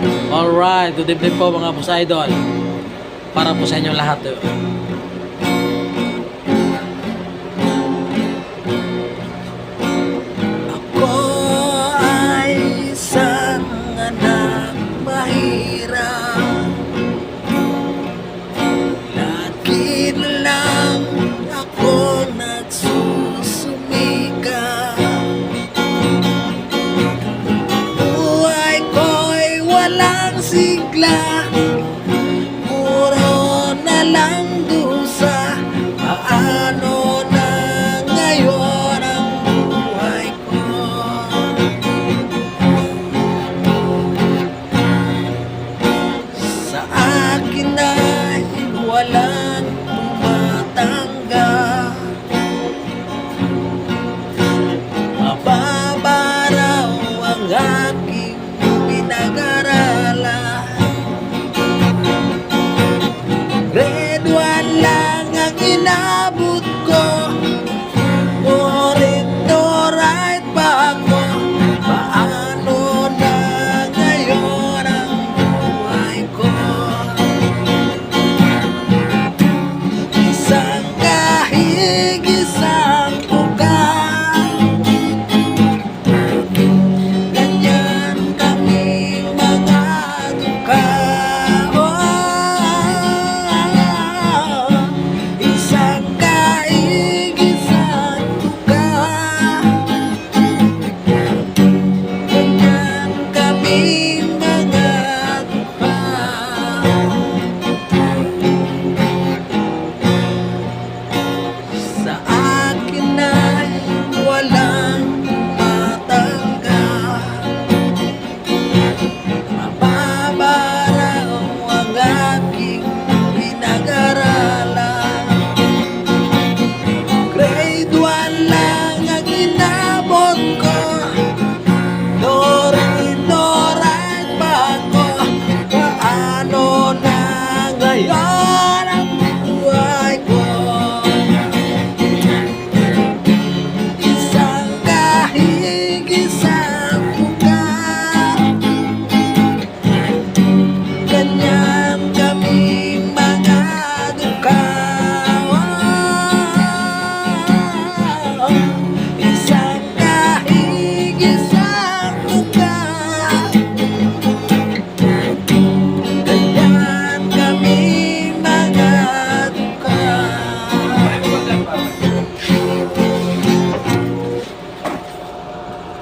Alright, good evening po mga boss idol. Para po sa inyo lahat. Ako ay isang anak mahirap. Lagi na lang ako nagsusumika. Buhay ko'y walang sigla, puro na lang dusa. Paano na ngayon ang buhay ko? Sa akin ay walang tumatanggap. Mababa raw ang aking pinag-aralan. Grade 1 lang ang inabot ko, right pa ako. Paano na ngayon ang buhay ko? Isang kahig, isang bukas, ganyan kaming mga duka. Isang kahig, isang bukas, ganyan kaming